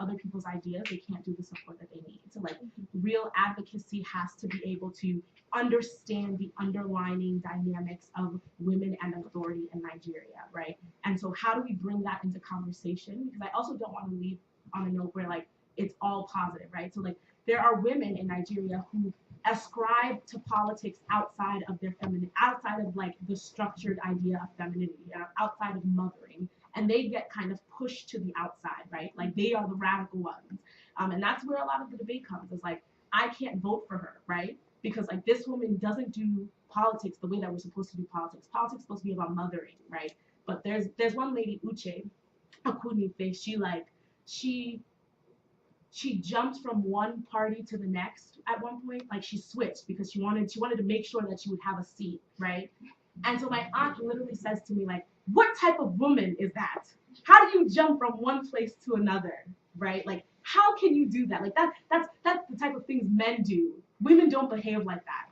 other people's ideas, they can't do the support that they need. So like real advocacy has to be able to understand the underlying dynamics of women and authority in Nigeria, right? And so how do we bring that into conversation? Because I also don't want to leave on a note where like it's all positive, right? So like there are women in Nigeria who ascribe to politics outside of their outside of like the structured idea of femininity, outside of mothering, and they get kind of pushed to the outside, right? Like they are the radical ones. And that's where a lot of the debate comes. Is like, I can't vote for her, right? Because like this woman doesn't do politics the way that we're supposed to do politics. Politics is supposed to be about mothering, right? But there's one lady, Uche Akunife, she jumped from one party to the next at one point. Like she switched because she wanted to make sure that she would have a seat, right? And so my aunt literally says to me, like, what type of woman is that? How do you jump from one place to another, right? Like, how can you do that? Like that's the type of things men do. Women don't behave like that,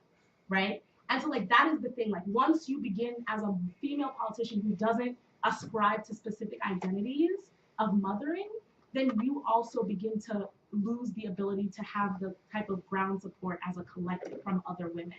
right? And so like that is the thing. Like once you begin as a female politician who doesn't ascribe to specific identities of mothering, then you also begin to lose the ability to have the type of ground support as a collective from other women.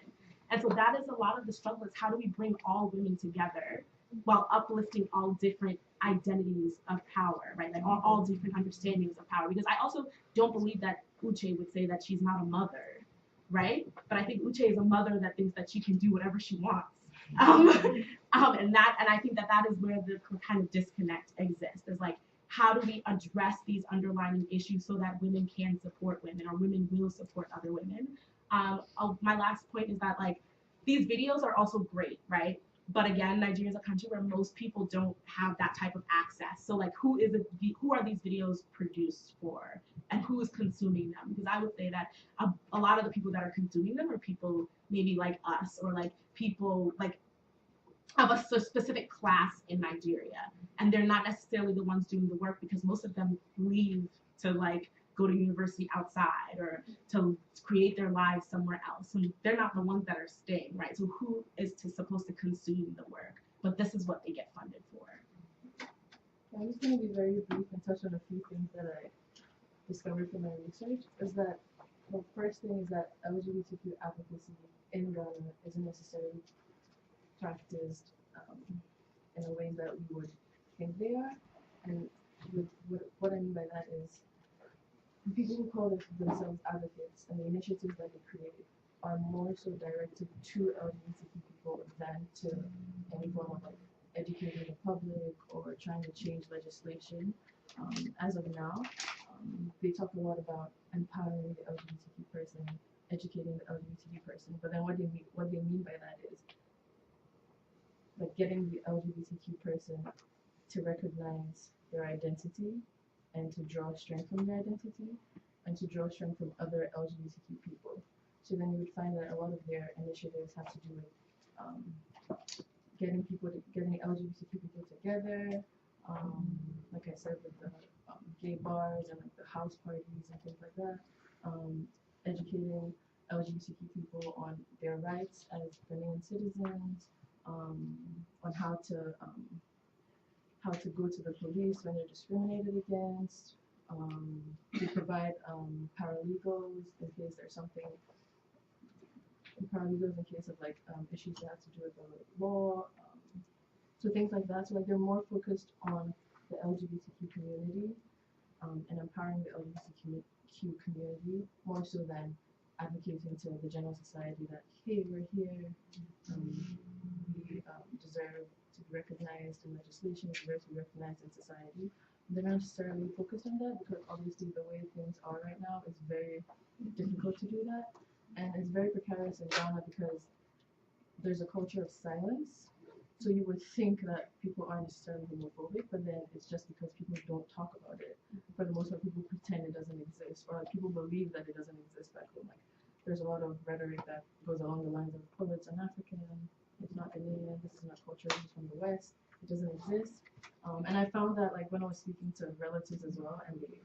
And so that is a lot of the struggle, is how do we bring all women together while uplifting all different identities of power, right? Like all different understandings of power. Because I also don't believe that Uche would say that she's not a mother, right? But I think Uche is a mother that thinks that she can do whatever she wants. And I think that is where the kind of disconnect exists. Is like, how do we address these underlying issues so that women can support women, or women will support other women? My last point is that like these videos are also great, right? But again, Nigeria is a country where most people don't have that type of access. So like, who are these videos produced for, and who is consuming them? Because I would say that a lot of the people that are consuming them are people maybe like us, or like people like of a specific class in Nigeria, and they're not necessarily the ones doing the work, because most of them leave to like go to university outside or to create their lives somewhere else. And they're not the ones that are staying, right? So who is supposed to consume the work? But this is what they get funded for. I'm just going to be very brief and touch on a few things that I discovered from my research. Is that the first thing is that LGBTQ advocacy in Ghana isn't necessarily practiced in a way that we would think they are. And what I mean by that is, people who call themselves advocates and the initiatives that they create are more so directed to LGBTQ people than to any form of like educating the public or trying to change legislation. As of now, they talk a lot about empowering the LGBTQ person, educating the LGBTQ person, but then what they mean by that is like getting the LGBTQ person to recognize their identity and to draw strength from their identity and to draw strength from other LGBTQ people. So then you would find that a lot of their initiatives have to do with getting LGBTQ people together, like I said, with the gay bars and like the house parties and things like that, educating LGBTQ people on their rights as Ghanaian citizens, on how to go to the police when they're discriminated against. They provide paralegals in case there's something. Paralegals in case of like issues that have to do with the law. So things like that. So like they're more focused on the LGBTQ community and empowering the LGBTQ community more so than advocating to the general society that, hey, we're here, we deserve to be recognized in legislation, we deserve to be recognized in society. They're not necessarily focused on that because obviously the way things are right now, it's very difficult to do that. And it's very precarious in Ghana because there's a culture of silence. So you would think that people aren't necessarily homophobic, but then it's just because people don't talk about it. For the most part, people pretend it doesn't exist, or like people believe that it doesn't exist back home. Like there's a lot of rhetoric that goes along the lines of, oh, it's an African, it's not Ghanaian, this is not culture, this is from the West, it doesn't exist. And I found that like when I was speaking to relatives as well, and they,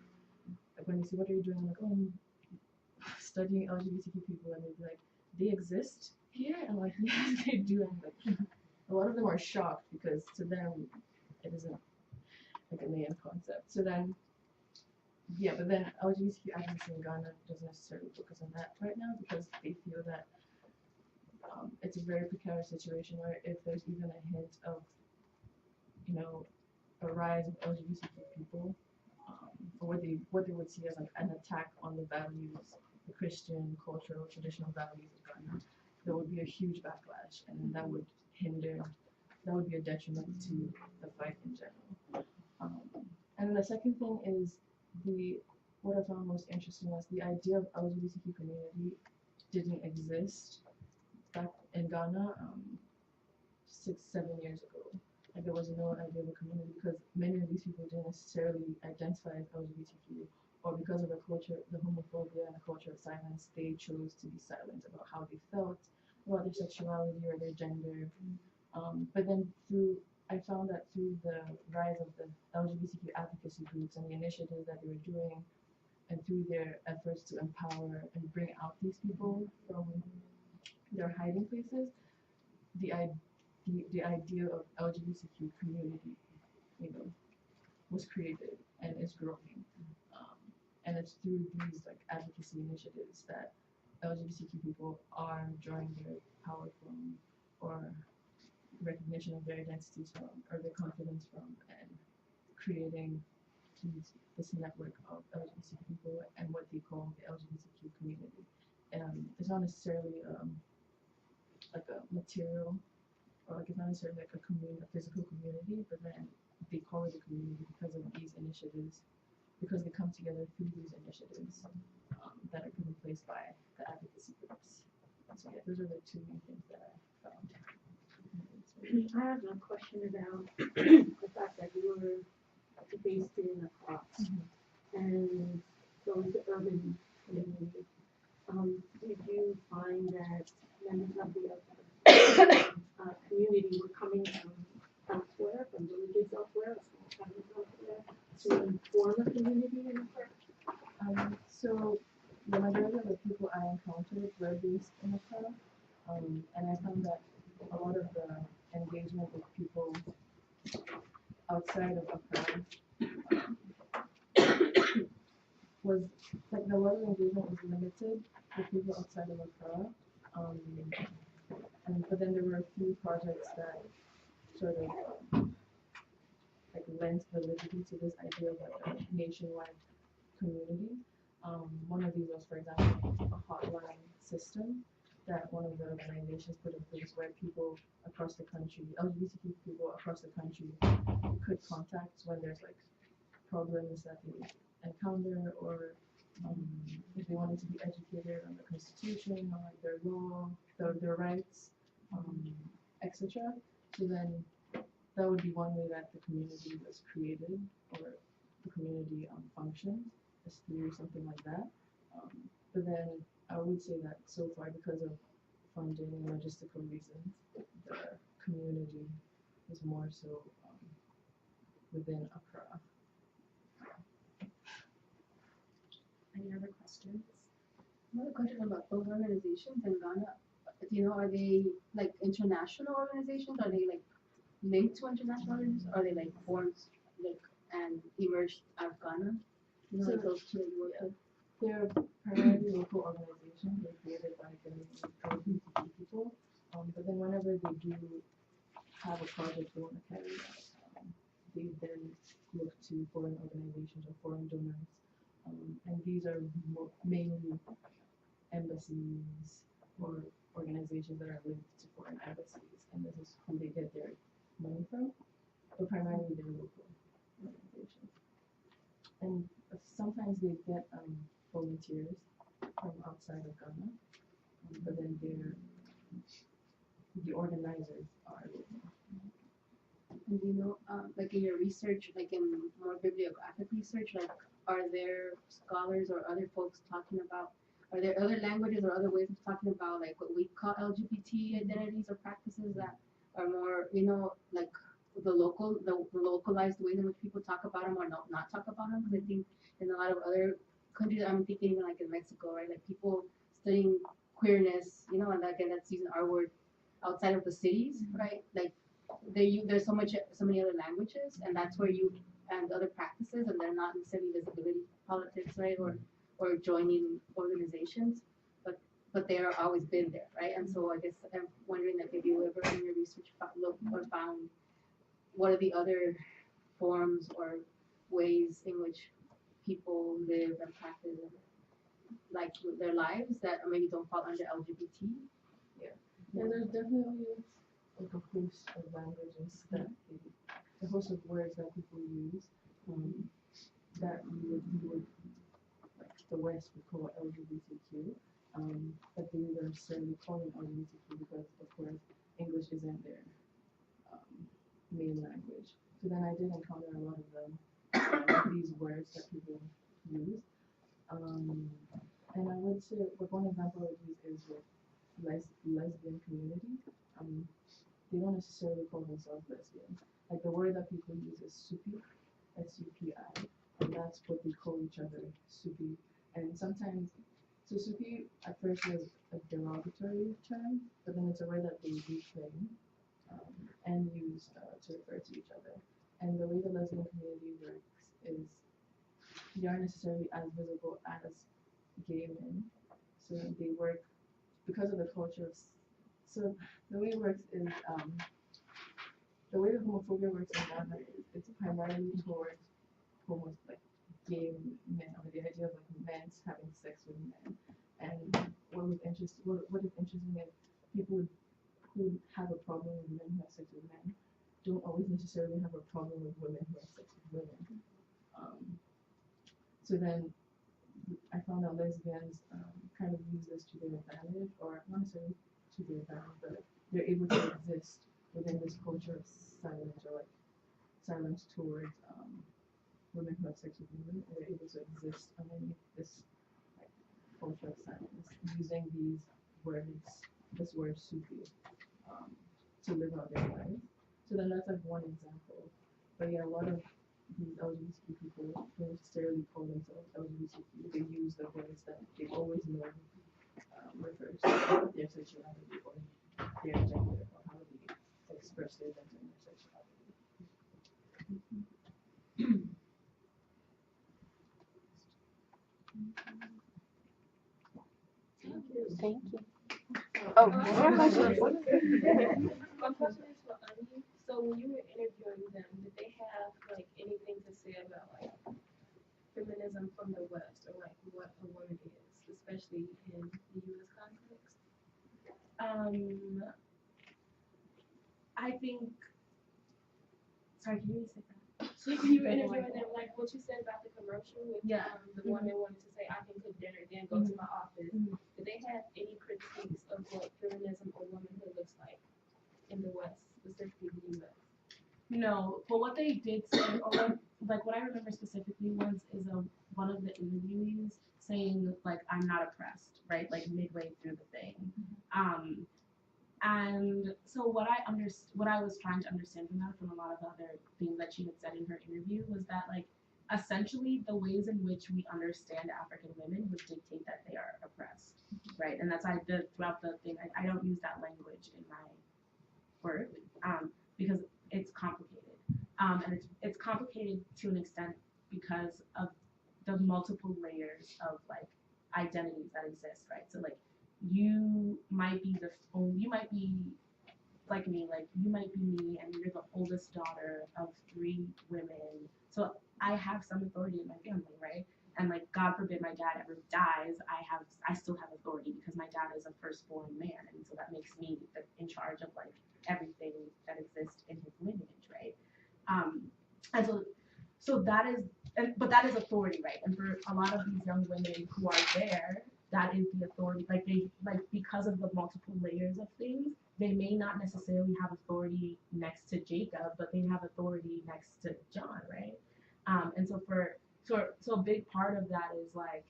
like when they say, what are you doing? I'm like, oh, I'm studying LGBTQ people, and they'd be like, they exist here? And I'm like, yes, they do. And like, a lot of them are shocked because to them it isn't like a Ghanaian concept. So then, yeah, but then LGBTQ advocacy in Ghana doesn't necessarily focus on that right now because they feel that it's a very precarious situation where if there's even a hint of, you know, a rise of LGBTQ people, or what they would see as like an attack on the values, the Christian, cultural, traditional values of Ghana, there would be a huge backlash, and that would be a detriment to the fight in general. And then the second thing is what I found most interesting was the idea of LGBTQ community didn't exist back in Ghana 6-7 years ago. Like there was no idea of a community because many of these people didn't necessarily identify as LGBTQ, or because of the culture, the homophobia and the culture of silence, they chose to be silent about how they felt, about their sexuality or their gender. But then I found that through the rise of the LGBTQ advocacy groups and the initiatives that they were doing, and through their efforts to empower and bring out these people from their hiding places, the idea of LGBTQ community, was created and is growing. And it's through these like advocacy initiatives that LGBTQ people are drawing their power from, or recognition of their identities from, or their confidence from, and creating this network of LGBTQ people and what they call the LGBTQ community. It's not necessarily like a material, or like it's not necessarily like a physical community, but then they call it a community because of these initiatives, because they come together through these initiatives that are put in place by the advocacy groups. So yeah, those are the two main things that I found. I have a question about the fact that you were based in Accra, and so it's an urban community. Did you find that members of the community were coming from elsewhere, from villages elsewhere, or small towns elsewhere, to form a community in Accra? So the majority of the people I encountered were based in Accra, and I found that a lot of the engagement with people outside of Accra was like the level of engagement was limited with people outside of Accra, but then there were a few projects that sort of like lent validity to this idea of like a nationwide community. One of these was, for example, a hotline system that one of the organizations put in place where people across the country, LGBTQ people across the country, could contact when there's like problems that they encounter, or if they wanted to be educated on the Constitution, or like their law, their rights, etc. So then that would be one way that the community was created, or the community functioned, is through something like that. But then I would say that so far, because of funding and logistical reasons, the community is more so within Accra. Any other questions? Another question about those organizations in Ghana. Do you know, are they like international organizations? Are they like linked to international organizations? Are they like formed like and emerged out of Ghana? You know, So like those two that you work with? They're primarily local organizations. They're created by the LGBTQ people. But then whenever they do have a project they want to carry out, they then look to foreign organizations or foreign donors. And these are mainly embassies or organizations that are linked to foreign embassies, and this is who they get their money from. But primarily they're local organizations. And sometimes they get volunteers from outside of Ghana, but then the organizers are local. And you know, like in your research, like in more bibliographic research, like are there scholars or other folks talking about, are there other languages or other ways of talking about like what we call LGBT identities or practices that are more, you know, like the localized ways in which people talk about them or not talk about them? Because I think in a lot of other countries, I'm thinking even like in Mexico, right, like people studying queerness, you know, and again that's using our word outside of the cities, right? Like there's so many other languages, and that's where you and other practices, and they're not necessarily visibility politics, right, or joining organizations, but they are always been there, right? And so I guess I'm wondering that if you ever in your research looked or found what are the other forms or ways in which people live and practice like their lives that maybe don't fall under LGBT. Yeah, there's definitely like a host of languages that a host of words that people use. that we would like the West would call LGBTQ, but they were necessarily calling LGBTQ because of course English isn't their main language. So then I did encounter a lot of these words that people use. And I would say, like one example I would use is with lesbian community. They don't necessarily call themselves lesbians. Like the word that people use is supi, SUPI, and that's what they call each other, supi. And sometimes, so supi at first was a derogatory term, but then it's a word that they reclaim and use to refer to each other. And the way the lesbian community works is they aren't necessarily as visible as gay men. So they work because of the culture of, so the way it works is the way the homophobia works in Ghana is it's primarily towards like gay men, or the idea of like men having sex with men. And what is interesting is people who have a problem with men who have sex with men don't always necessarily have a problem with women who have sex with women. So then I found that lesbians kind of use this to their advantage, or not necessarily to their advantage, but they're able to exist within this culture of silence, or like silence towards women who have sex with women, and they're able to exist underneath this like culture of silence, using these words, this word sufi, to live out their lives. So then that's like one example. But yeah, a lot of these LGBT people don't necessarily call themselves LGBTQ. They use the words that they always know refers to their sexuality or their gender, or how they express their gender and their sexuality. Thank you. Oh, one question. My question is for Anya. So when you were interviewing them, did they have like anything to say about like feminism from the West, or like what a woman is, especially in the U.S. context? I think. Sorry, can you say that? So when you were interviewing them, like what you said about the commercial with the woman wanted to say, I can cook dinner, then go to my office. Did they have any critiques of what feminism or womanhood looks like in the West, specifically the U.S.? No, but what they did say, or what I remember specifically is one of the interviewees saying like I'm not oppressed, right? Like midway through the thing. And so what I was trying to understand from that, from a lot of the other things that she had said in her interview, was that like essentially the ways in which we understand African women would dictate that they are oppressed, right? And that's throughout the thing. I don't use that language in my work because it's complicated, and it's complicated to an extent because of the multiple layers of like identities that exist, right? So like you might be like me, like you might be me, and you're the oldest daughter of 3 women. So I have some authority in my family, right? And like God forbid my dad ever dies, I still have authority because my dad is a firstborn man, and so that makes me in charge of like everything that exists in his lineage, right? And so that is, but that is authority, right? And for a lot of these young women who are there, that is the authority. Like because of the multiple layers of things, they may not necessarily have authority next to Jacob, but they have authority next to John, right? And so a big part of that is like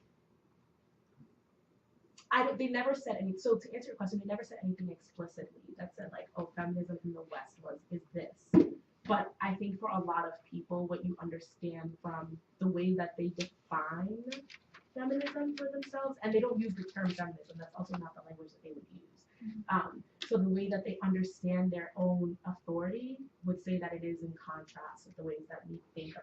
they never said any. So to answer your question, they never said anything explicitly that said like, oh, feminism in the West is this. But I think for a lot of people, what you understand from the way that they define feminism for themselves, and they don't use the term feminism, that's also not the language that they would use. So the way that they understand their own authority would say that it is in contrast with the ways that we think